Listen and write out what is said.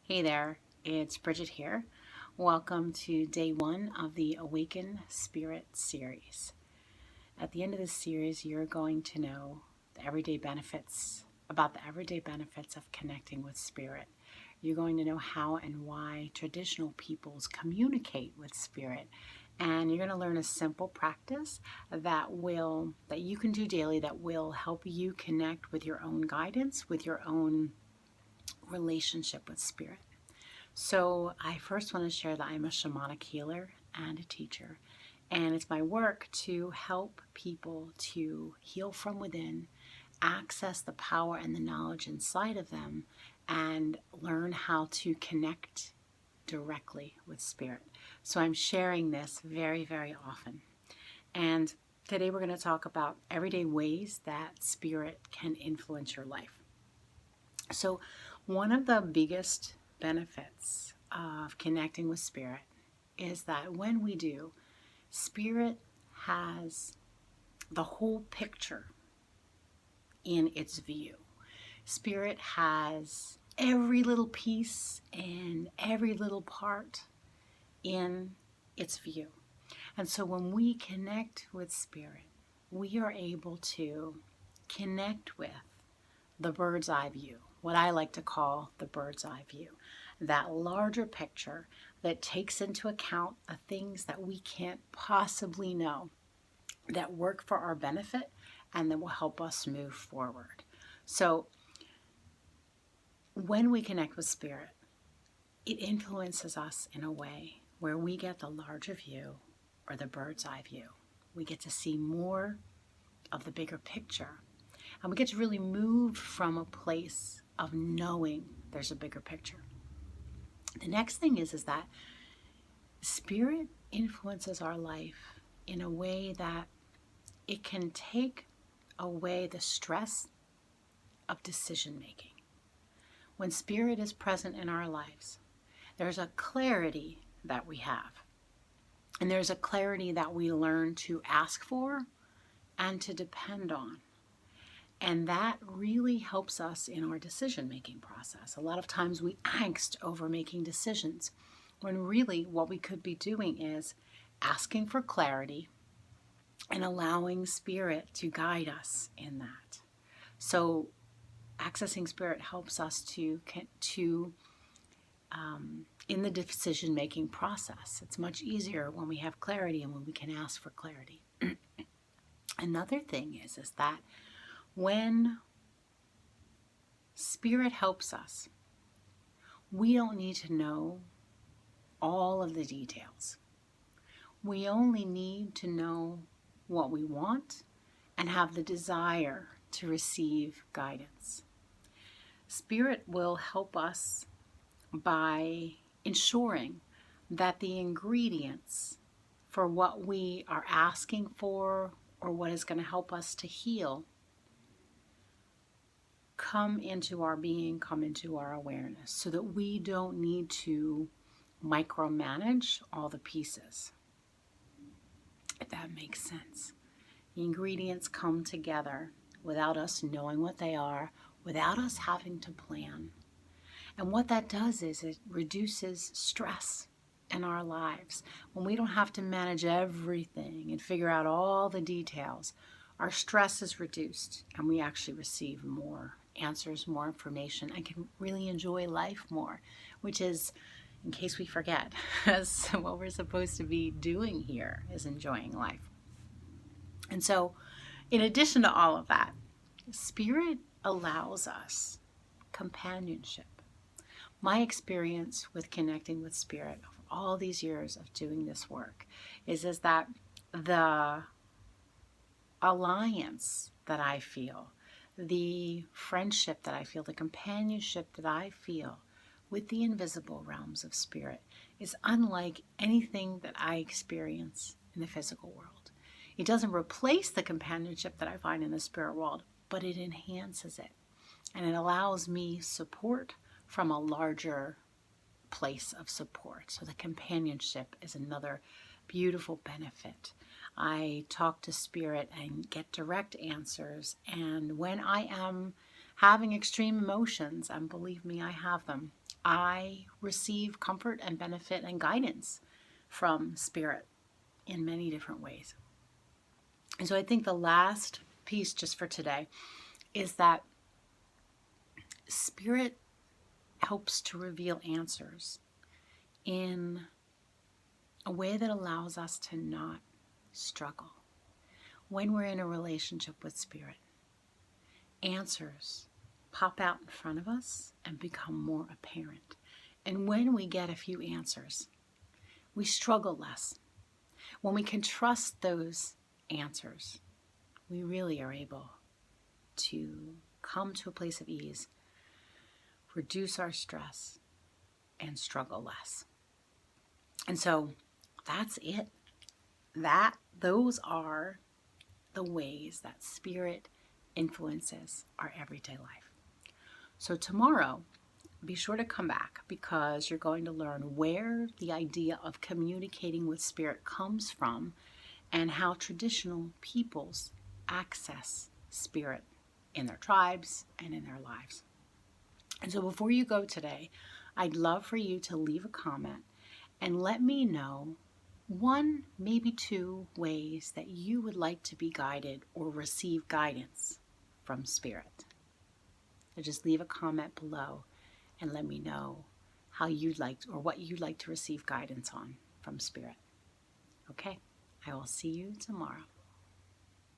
Hey there, it's Bridget here. Welcome to day one of the Awaken Spirit series. At the end of this series, you're going to know the everyday benefits of connecting with spirit. You're going to know how and why traditional peoples communicate with spirit. And you're going to learn a simple practice that you can do daily that will help you connect with your own guidance, with your own relationship with spirit. So I first want to share that I'm a shamanic healer and a teacher, and it's my work to help people to heal from within, access the power and the knowledge inside of them, and learn how to connect directly with spirit. So I'm sharing this very, very often. And today we're going to talk about everyday ways that spirit can influence your life. So one of the biggest benefits of connecting with spirit is that when we do, spirit has the whole picture in its view. Spirit has every little piece and every little part in its view. And so when we connect with spirit, we are able to connect with the bird's eye view, what I like to call the bird's eye view, that larger picture that takes into account the things that we can't possibly know, that work for our benefit and that will help us move forward. So when we connect with spirit, it influences us in a way where we get the larger view or the bird's eye view. We get to see more of the bigger picture. And we get to really move from a place of knowing there's a bigger picture. The next thing is that spirit influences our life in a way that it can take away the stress of decision making. When spirit is present in our lives, there's a clarity that we have. And there's a clarity that we learn to ask for and to depend on. And that really helps us in our decision-making process. A lot of times we angst over making decisions, when really what we could be doing is asking for clarity and allowing spirit to guide us in that. So accessing spirit helps us in the decision-making process. It's much easier when we have clarity and when we can ask for clarity. Another thing is that when spirit helps us, we don't need to know all of the details. We only need to know what we want and have the desire to receive guidance. Spirit will help us by ensuring that the ingredients for what we are asking for or what is going to help us to heal come into our being, come into our awareness, so that we don't need to micromanage all the pieces. If that makes sense. The ingredients come together without us knowing what they are, without us having to plan. And what that does is it reduces stress in our lives. When we don't have to manage everything and figure out all the details, our stress is reduced and we actually receive more answers, more information, and can really enjoy life more, which is, in case we forget, what we're supposed to be doing here is enjoying life. And so, in addition to all of that, spirit allows us companionship. My experience with connecting with spirit of all these years of doing this work is that the alliance that I feel, the friendship that I feel, the companionship that I feel with the invisible realms of spirit is unlike anything that I experience in the physical world. It doesn't replace the companionship that I find in the spirit world, but it enhances it. And it allows me support from a larger place of support. So the companionship is another beautiful benefit. I talk to spirit and get direct answers. And when I am having extreme emotions, and believe me, I have them, I receive comfort and benefit and guidance from Spirit in many different ways. And so I think the last piece just for today is that Spirit helps to reveal answers in a way that allows us to not struggle. When we're in a relationship with Spirit, answers pop out in front of us and become more apparent. And when we get a few answers, we struggle less. When we can trust those answers, we really are able to come to a place of ease, reduce our stress, and struggle less. And so that's it. Those are the ways that Spirit influences our everyday life. So tomorrow, be sure to come back because you're going to learn where the idea of communicating with Spirit comes from and how traditional peoples access Spirit in their tribes and in their lives. And so before you go today, I'd love for you to leave a comment and let me know one, maybe two ways that you would like to be guided or receive guidance from Spirit. So just leave a comment below and let me know how you'd like or what you'd like to receive guidance on from Spirit. Okay, I will see you tomorrow.